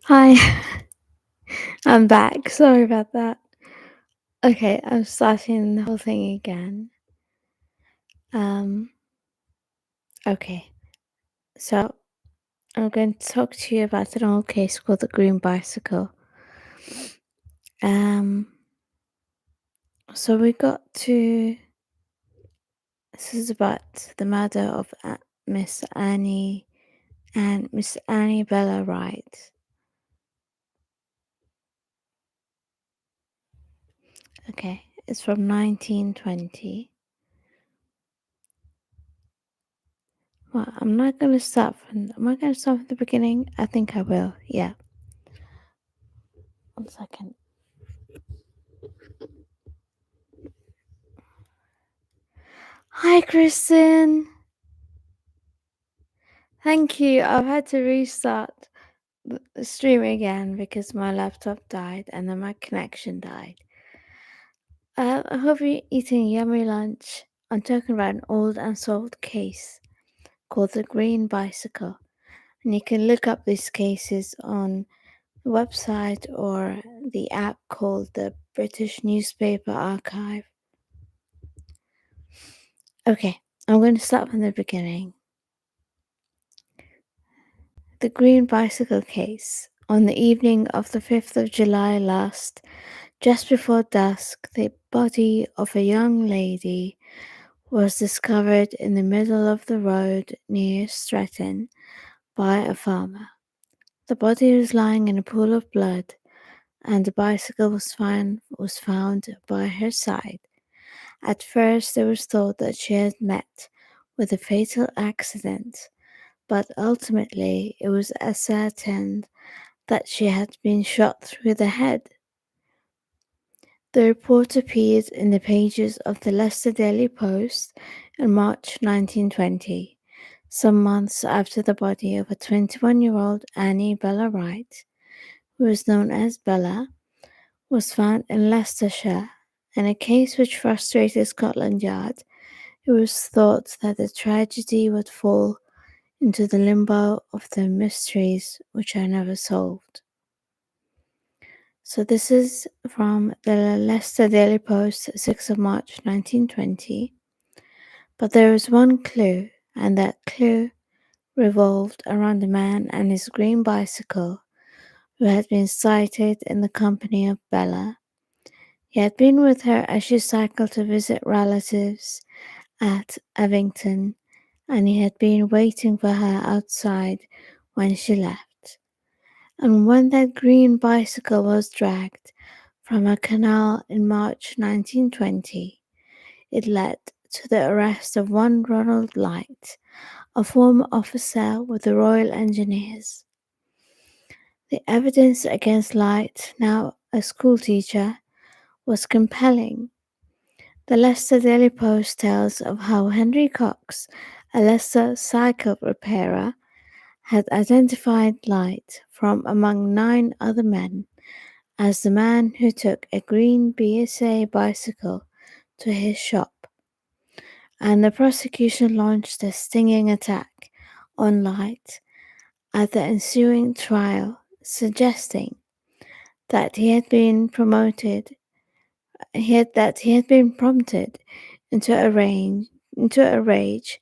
Hi, I'm back. Sorry about that. Okay, I'm starting the whole thing again. Um, okay, so I'm going to talk to you about an old case called the Green Bicycle. Um, so we got to. This is about the murder of Miss Annie and Miss Annie Bella Wright. Okay, it's from 1920. Well, I'm not going to start from. Am I going to start from the beginning? I think I will. Yeah. 1 second. Hi, Kristen. Thank you. I've had to restart the stream again because my laptop died and then my connection died. I hope you're eating a yummy lunch. I'm talking about an old unsolved case called the Green Bicycle. And you can look up these cases on the website or the app called the British Newspaper Archive. Okay, I'm going to start from the beginning. The Green Bicycle case. On the evening of the 5th of July last, just before dusk, the body of a young lady was discovered in the middle of the road near Stretton by a farmer. The body was lying in a pool of blood, and the bicycle was found by her side. At first, it was thought that she had met with a fatal accident, but ultimately it was ascertained that she had been shot through the head. The report appeared in the pages of the Leicester Daily Post in March 1920, some months after the body of a 21-year-old Annie Bella Wright, who was known as Bella, was found in Leicestershire. In a case which frustrated Scotland Yard, it was thought that the tragedy would fall into the limbo of the mysteries which are never solved. So this is from the Leicester Daily Post, 6th of March 1920. But there is one clue, and that clue revolved around a man and his green bicycle who had been sighted in the company of Bella. He had been with her as she cycled to visit relatives at Evington, and he had been waiting for her outside when she left. And when that green bicycle was dragged from a canal in March 1920, it led to the arrest of one Ronald Light, a former officer with the Royal Engineers. The evidence against Light, now a schoolteacher, was compelling. The Leicester Daily Post tells of how Henry Cox, a Leicester cycle repairer, had identified Light from among 9 other men as the man who took a green BSA bicycle to his shop, and the prosecution launched a stinging attack on Light at the ensuing trial, suggesting that he had been prompted into a rage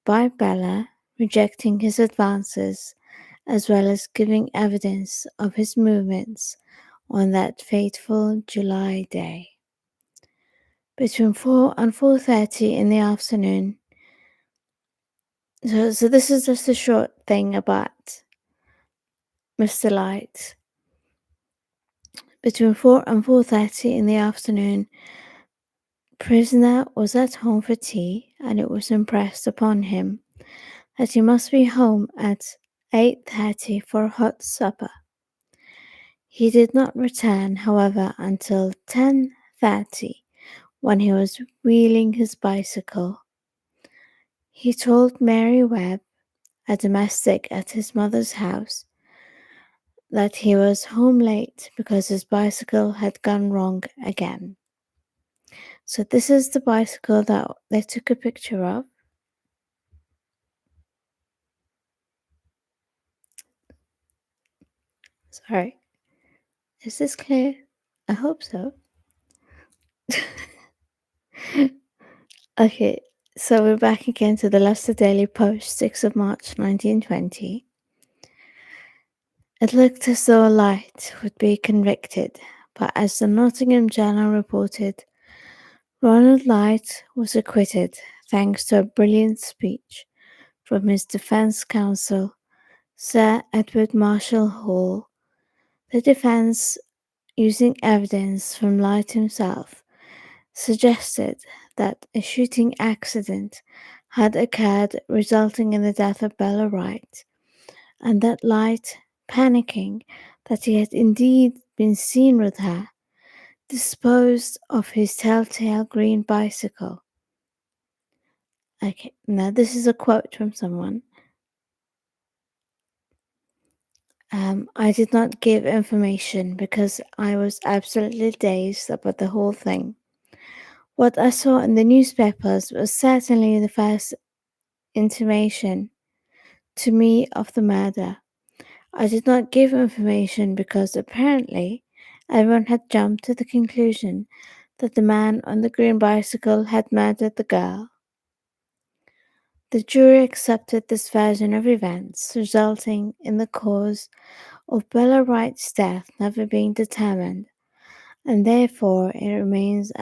by Bella, rejecting his advances as well as giving evidence of his movements on that fateful July day. Between 4 and 4:30 in the afternoon. So this is just a short thing about Mr. Light. Between 4 and 4:30 in the afternoon, prisoner was at home for tea, and it was impressed upon him that he must be home at 8:30 for a hot supper. He did not return, however, until 10:30, when he was wheeling his bicycle. He told Mary Webb, a domestic at his mother's house, that he was home late because his bicycle had gone wrong again. So this is the bicycle that they took a picture of. Sorry. Is this clear? I hope so. Okay, so we're back again to the Leicester Daily Post, 6th of March 1920. It looked as though Light would be convicted, but as the Nottingham Journal reported, Ronald Light was acquitted thanks to a brilliant speech from his defence counsel, Sir Edward Marshall Hall. The defence, using evidence from Light himself, suggested that a shooting accident had occurred resulting in the death of Bella Wright, and that Light, panicking that he had indeed been seen with her, disposed of his telltale green bicycle. Okay, now this is a quote from someone. I did not give information because I was absolutely dazed about the whole thing. What I saw in the newspapers was certainly the first intimation to me of the murder. I did not give information because apparently everyone had jumped to the conclusion that the man on the green bicycle had murdered the girl. The jury accepted this version of events, resulting in the cause of Bella Wright's death never being determined, and therefore it remains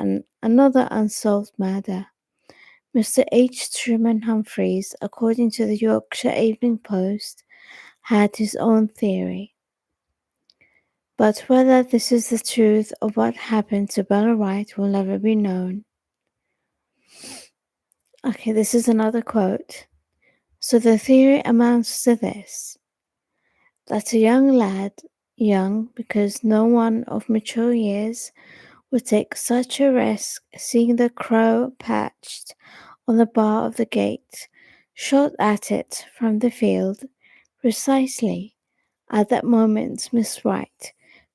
another unsolved murder. Mr. H. Truman Humphreys, according to the Yorkshire Evening Post, had his own theory. But whether this is the truth of what happened to Bella Wright will never be known. Okay, this is another quote. So the theory amounts to this: that a young lad, young because no one of mature years would take such a risk, seeing the crow perched on the bar of the gate, shot at it from the field. Precisely at that moment Miss Wright,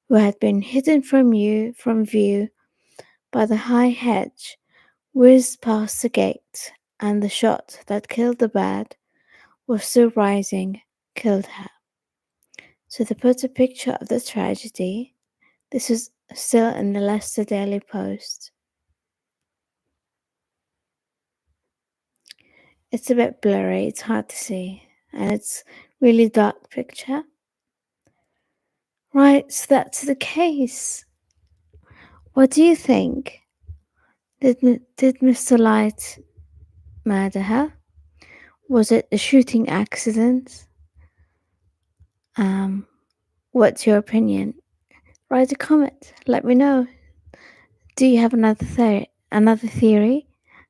who had been hidden from view by the high hedge, whizzed past the gate, and the shot that killed the bird was still rising, killed her. So to put a picture of the tragedy, this is still in the Leicester Daily Post. It's a bit blurry, it's hard to see, and it's really dark picture. Right, so that's the case. What do you think? Did Mr. Light murder her? Was it a shooting accident? What's your opinion? Write a comment. Let me know. Do you have another theory?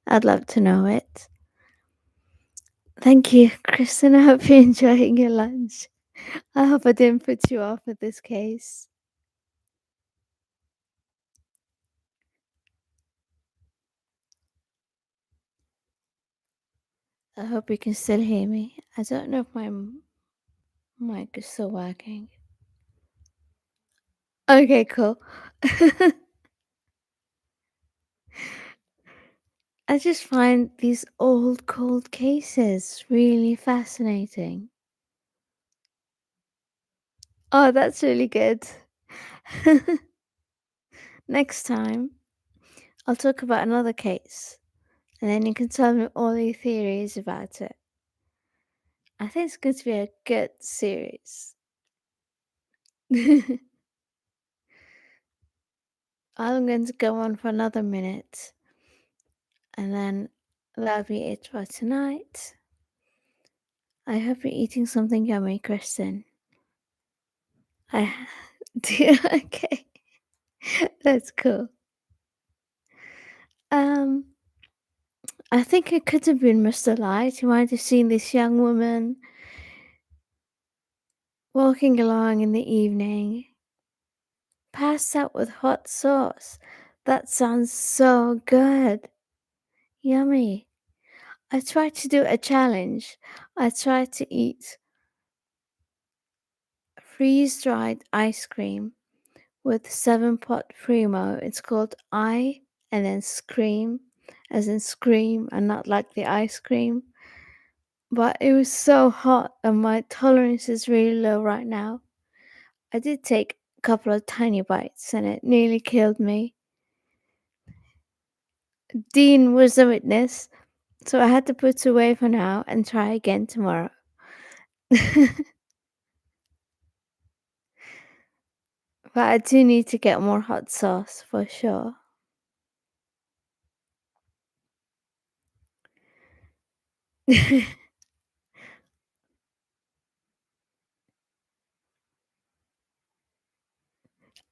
I'd love to know it. Thank you, Kristen. I hope you're enjoying your lunch. I hope I didn't put you off with this case. I hope you can still hear me. I don't know if my mic is still working. Okay, cool. I just find these old cold cases really fascinating. Oh, that's really good. Next time, I'll talk about another case, and then you can tell me all your theories about it. I think it's going to be a good series. I'm going to go on for another minute, and then that'll be it for tonight. I hope you're eating something yummy, Kristen. I do. Okay, that's cool. I think it could have been Mr. Light. He might have seen this young woman walking along in the evening, passed out with hot sauce. That sounds so good. Yummy. I tried to do a challenge. I tried to eat freeze-dried ice cream with 7-pot Primo. It's called I and then Scream, as in scream and not like the ice cream. But it was so hot and my tolerance is really low right now. I did take a couple of tiny bites and it nearly killed me. Dean was a witness, so I had to put it away for now and try again tomorrow. But I do need to get more hot sauce for sure.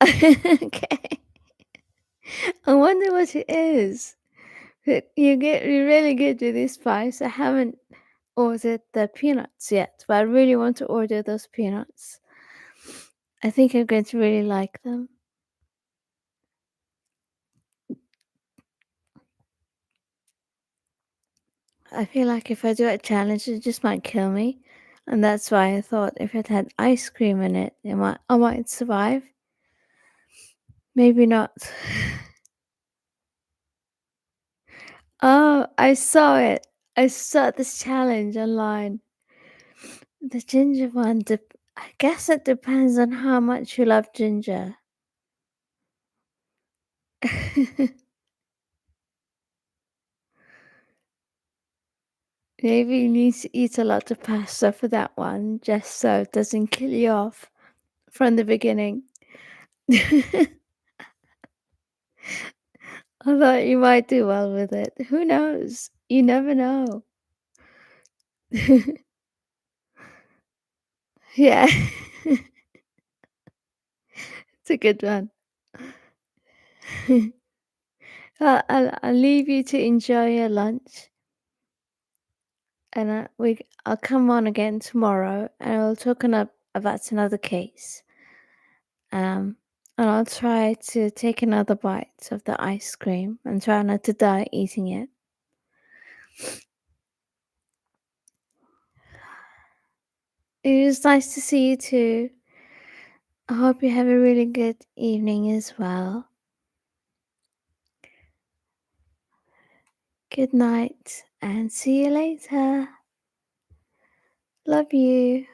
Okay. I wonder what it is. You're really good with this spice. I haven't ordered the peanuts yet, but I really want to order those peanuts. I think I'm going to really like them. I feel like if I do a challenge, it just might kill me. And that's why I thought if it had ice cream in it, I might survive. Maybe not. Oh, I saw it. I saw this challenge online. The ginger one, I guess it depends on how much you love ginger. Maybe you need to eat a lot of pasta for that one, just so it doesn't kill you off from the beginning. I thought you might do well with it. Who knows? You never know. Yeah, it's a good one. I'll leave you to enjoy your lunch, and I'll come on again tomorrow, and we'll talk about another case. Um, and I'll try to take another bite of the ice cream and try not to die eating it. It was nice to see you too. I hope you have a really good evening as well. Good night and see you later. Love you.